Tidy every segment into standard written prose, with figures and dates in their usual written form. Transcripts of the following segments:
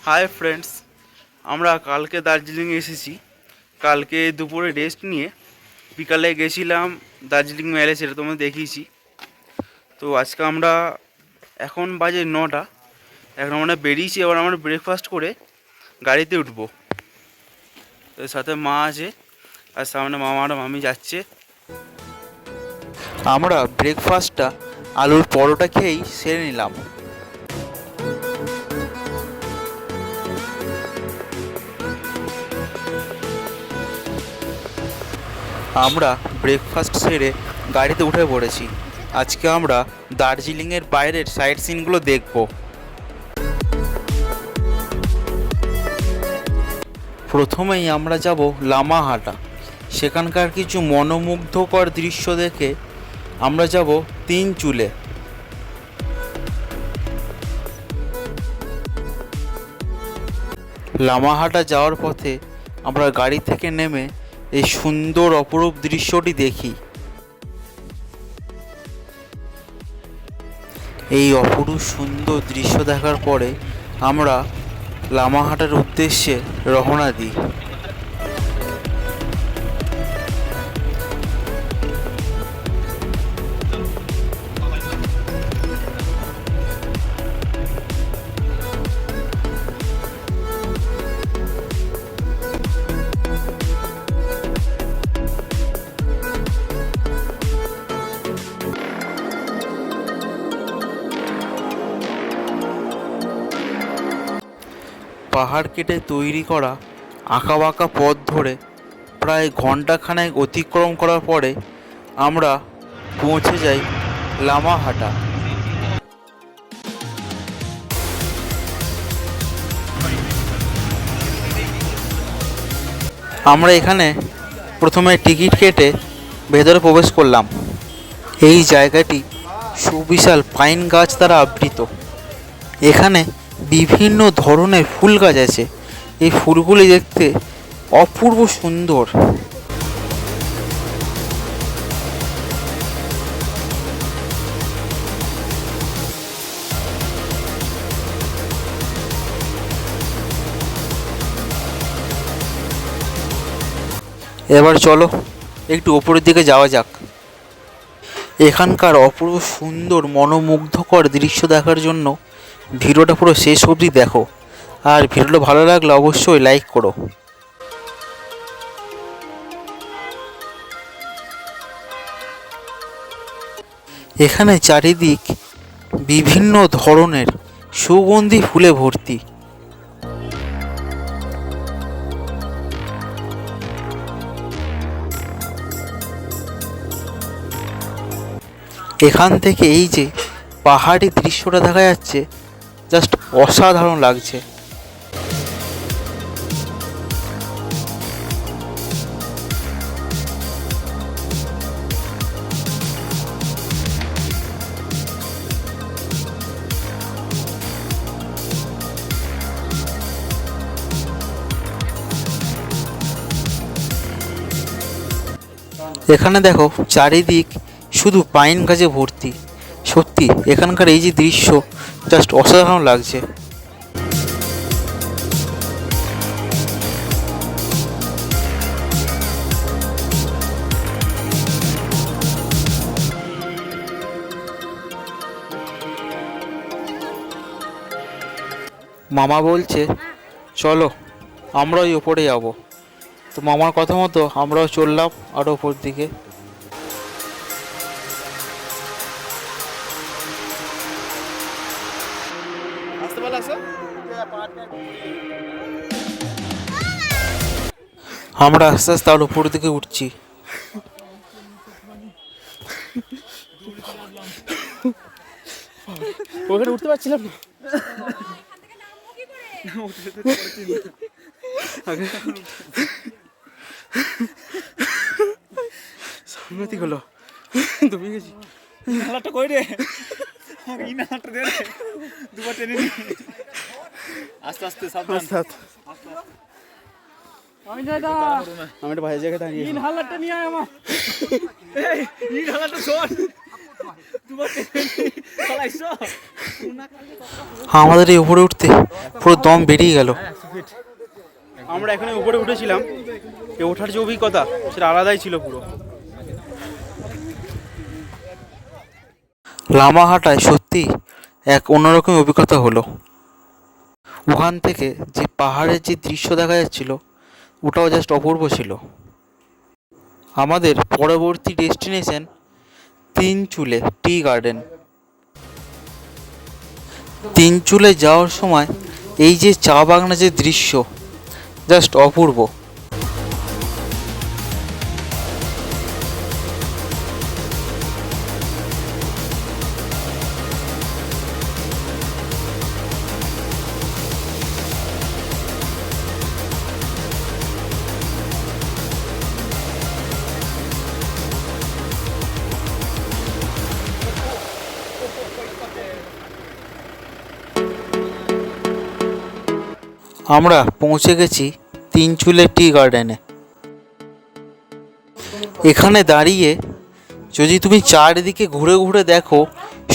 Hi friends, আমরা কালকে দার্জিলিং এসেছি। কালকে দুপুরে রেস্ট নিয়ে বিকালে গেছিলাম দার্জিলিং মেলে, সেটা তোমাদের দেখিয়েছি। তো আজকে আমরা এখন বাজে 9টা, এখন আমরা বেরিয়েছি। এবার আমরা ব্রেকফাস্ট করে গাড়িতে উঠবো। এর সাথে মা আছে, আর সামনে মামা আর মামি যাচ্ছে। আমরা ব্রেকফাস্টটা আলুর পরোটা খেয়েই সেরে নিলাম। আমরা ব্রেকফাস্ট সেরে গাড়িতে উঠে পড়েছি। আজকে আমরা দার্জিলিংয়ের বাইরের সাইট সিনগুলো দেখব। প্রথমেই আমরা যাব লামাহাটা। সেখানকার কিছু মনোমুগ্ধকর দৃশ্য দেখে আমরা যাব তিনচুলে। লামাহাটা যাওয়ার পথে আমরা গাড়ি থেকে নেমে এই সুন্দর অপরূপ দৃশ্যটি দেখি। এই অপরূপ সুন্দর দৃশ্য দেখার পরে আমরা লামাহাটার উদ্দেশ্যে রওনা দিই। পাহাড় কেটে তৈরি করা আঁকাবাঁকা পথ ধরে প্রায় ঘন্টাখানেক অতিক্রম করার পরে আমরা পৌঁছে যাই লামাহাটা। আমরা এখানে প্রথমে টিকিট কেটে ভেতরে প্রবেশ করলাম। এই জায়গাটি সুবিশাল পাইন গাছ দ্বারা আবৃত। এখানে বিভিন্ন ধরনের ফুল গাছ আছে। এই ফুলগুলি দেখতে অপূর্ব সুন্দর। এবার চলো একটু উপরের দিকে যাওয়া যাক। এখানকার অপূর্ব সুন্দর মনোমুগ্ধকর দৃশ্য দেখার জন্য ভিডিওটা পুরো শেষ অবধি দেখো, আর ভিডিওটা ভালো লাগলে অবশ্যই লাইক করো। এখানে চারিদিক বিভিন্ন ধরনের সুগন্ধি ফুলে ভর্তি। এখান থেকে এই যে পাহাড়ি দৃশ্যটা দেখা যাচ্ছে, জাস্ট অসাধারণ লাগছে। এখানে দেখো চারিদিক শুধু পাইন গাছে ভর্তি। সত্যি এখানকার এই যে দৃশ্য জাস্ট অসাধারণ লাগছে। মামা বলছে চলো আমরা ওই ওপরে যাব। তো মামার কথা মতো আমরাও চললাম আরও ওপর দিকে। আমরা আস্তে আস্তে আরো উপর দিকে উঠছি। ওখানে উঠতে পারছিলাম না। সামনে হলো তুমি গেছি নালাটা কই রে, এই নালাটা দে রে, দুবার টেনে নি। আস্তে আস্তে সাবধান। আমি দাদা আমি একটা ভাই জায়গায় দাঁড়িয়ে। এই নালাটা নিয়ে আয় আমার। এই নালাটা শোন। আমাদের এই উপরে উঠতে পুরো দম বেরিয়ে গেল। আমরা এখানে উপরে উঠেছিলাম, ওঠার যে অভিজ্ঞতা সেটা আলাদাই ছিল পুরো। লামা হাঁটায় সত্যি এক অন্যরকম অভিজ্ঞতা হলো। ওখান থেকে যে পাহাড়ের যে দৃশ্য দেখা যাচ্ছিল ওটাও জাস্ট অপূর্ব ছিল। আমাদের পরবর্তী destination Tinchuley tea garden. Tinchuley যাওয়ার সময় এই যে চা বাগানের যে দৃশ্য জাস্ট অপূর্ব। আমরা পৌঁছে গেছি তিনচুলে টি গার্ডেনে। এখানে দাঁড়িয়ে যদি তুমি চারিদিকে ঘুরে ঘুরে দেখো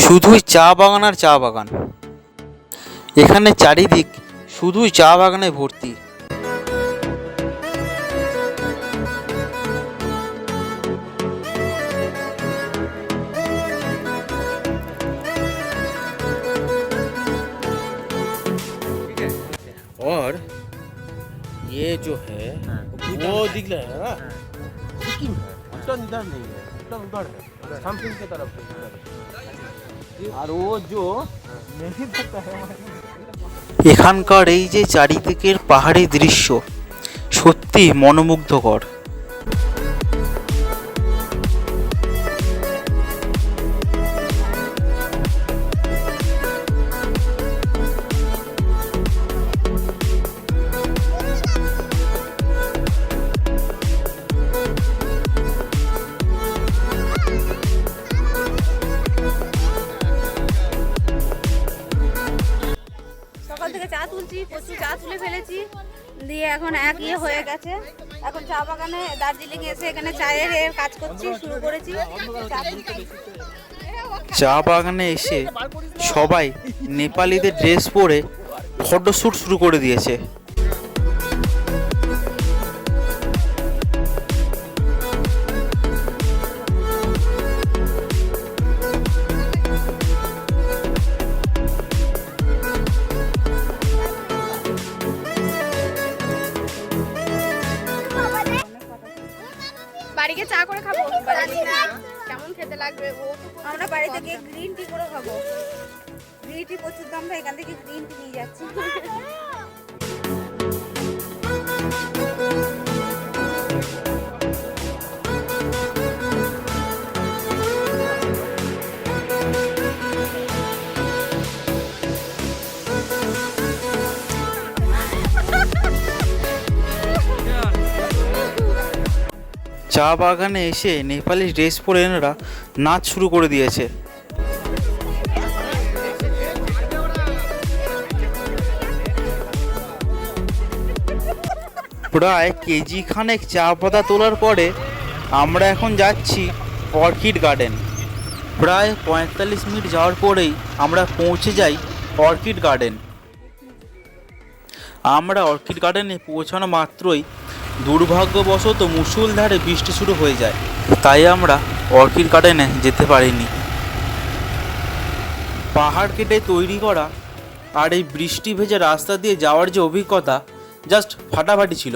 শুধুই চা বাগান আর চা বাগান। এখানে চারিদিক শুধুই চা বাগানে ভর্তি। और ये जो है वो दिख रहा है ना, सिक्किम है, भूटान इधर नहीं है, भूटान उधर है, सामसिंग की तरफ है और वो जो नहीं दिखता है। এখানকার এই যে চারিদিকের পাহাড়ি দৃশ্য সত্যি মনোমুগ্ধকর। সকাল থেকে চা তুলছি, প্রচুর চা তুলে ফেলেছি, দিয়ে এখন এক হয়ে গেছে। এখন চা বাগানে দার্জিলিং এসে এখানে চায়ের কাজ করছি, শুরু করেছি চা তুলতে। চা বাগানে এসে সবাই নেপালিদের ড্রেস পরে ফটোশ্যুট শুরু করে দিয়েছে। বাড়িতে চা করে খাবো, কেমন খেতে লাগবে? আমরা বাড়িতে গিয়ে গ্রিন টি করে খাবো। গ্রিন টি প্রচুর দাম, ভাই এখান থেকে গ্রিন টি নিয়ে যাচ্ছি। চা বাগানে এসে নেপালি ড্রেস পরে এনারা নাচ শুরু করে দিয়েছে। প্রায় কেজি খানেক চা পাতা তোলার পরে আমরা এখন যাচ্ছি অর্কিড গার্ডেন। প্রায় 45 মিনিট যাওয়ার পরেই আমরা পৌঁছে যাই অর্কিড গার্ডেন। আমরা অর্কিড গার্ডেনে পৌঁছানো মাত্রই দুর্ভাগ্যবশত মুষলধারে বৃষ্টি শুরু হয়ে যায়, তাই আমরা অর্কিড গার্ডেনে যেতে পারিনি। পাহাড় কেটে তৈরি করা আর এই বৃষ্টি ভেজা রাস্তা দিয়ে যাওয়ার যে অভিজ্ঞতা জাস্ট ফাটাফাটি ছিল।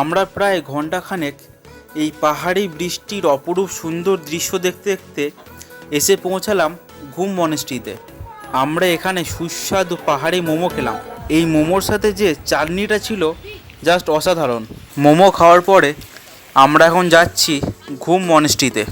আমরা প্রায় ঘন্টাখানেক এই পাহাড়ি বৃষ্টির অপরূপ সুন্দর দৃশ্য দেখতে দেখতে এসে পৌঁছালাম ঘুম মনেস্ট্রিতে। আমরা এখানে সুস্বাদু পাহাড়ি মোমো খেলাম। এই মোমোর সাথে যে চাটনিটা ছিল জাস্ট অসাধারণ। মোমো খাওয়ার পরে আমরা এখন যাচ্ছি ঘুম মনেস্ট্রিতে।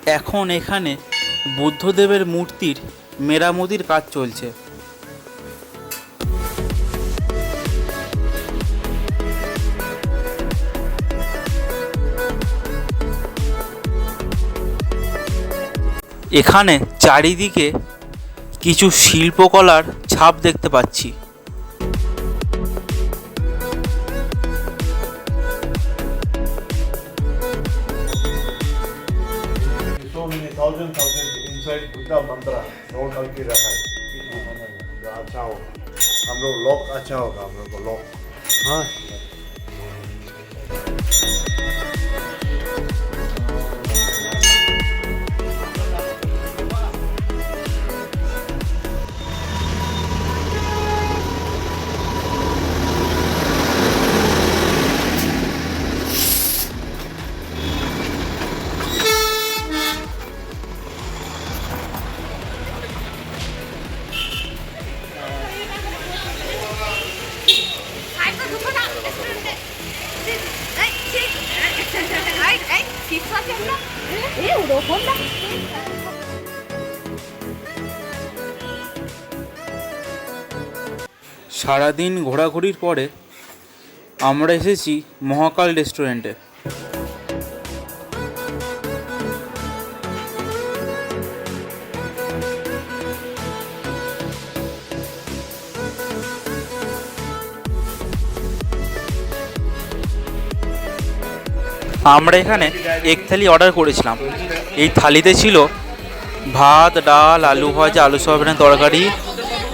এখন এখানে বুদ্ধদেবের মূর্তির মেরামতির কাজ চলছে। এখানে চারিদিকে কিছু শিল্পকলার ছাপ দেখতে পাচ্ছি। So many thousand inside Buddha mantra note करके रखा है जो अच्छा हो हम लोग लॉक अच्छा होगा हम लोग को लॉक हाँ সারাদিন ঘোরাঘুরির পরে আমরা এসেছি মহাকাল রেস্টুরেন্টে। আমরা এখানে এক থালি অর্ডার করেছিলাম। এই থালিতে ছিল ভাত, ডাল, আলু ভাজা, আলু সয়াবিনের তরকারি,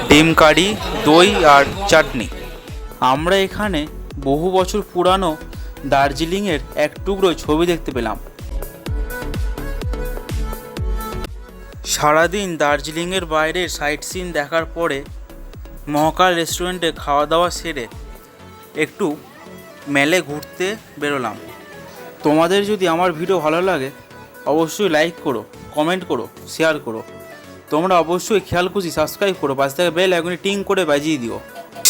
ডিম কারি, দই আর চাটনি। আমরা এখানে বহু বছর পুরানো দার্জিলিংয়ের এক টুকরো ছবি দেখতে পেলাম। সারাদিন দার্জিলিংয়ের বাইরের সাইট সিন দেখার পরে মহাকাল রেস্টুরেন্টে খাওয়া দাওয়া সেরে একটু মেলে ঘুরতে বেরোলাম। তোমাদের যদি আমার ভিডিও ভালো লাগে অবশ্যই লাইক করো, কমেন্ট করো, শেয়ার করো। তোমরা অবশ্যই খেয়াল খুশি সাবস্ক্রাইব করো, পাশ থেকে বেল আইকনে টিং করে বাজিয়ে দিও।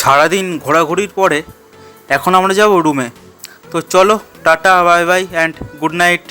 সারাদিন ঘোরাঘুরির পরে এখন আমরা যাব রুমে। তো চলো, tata, bye bye and good night.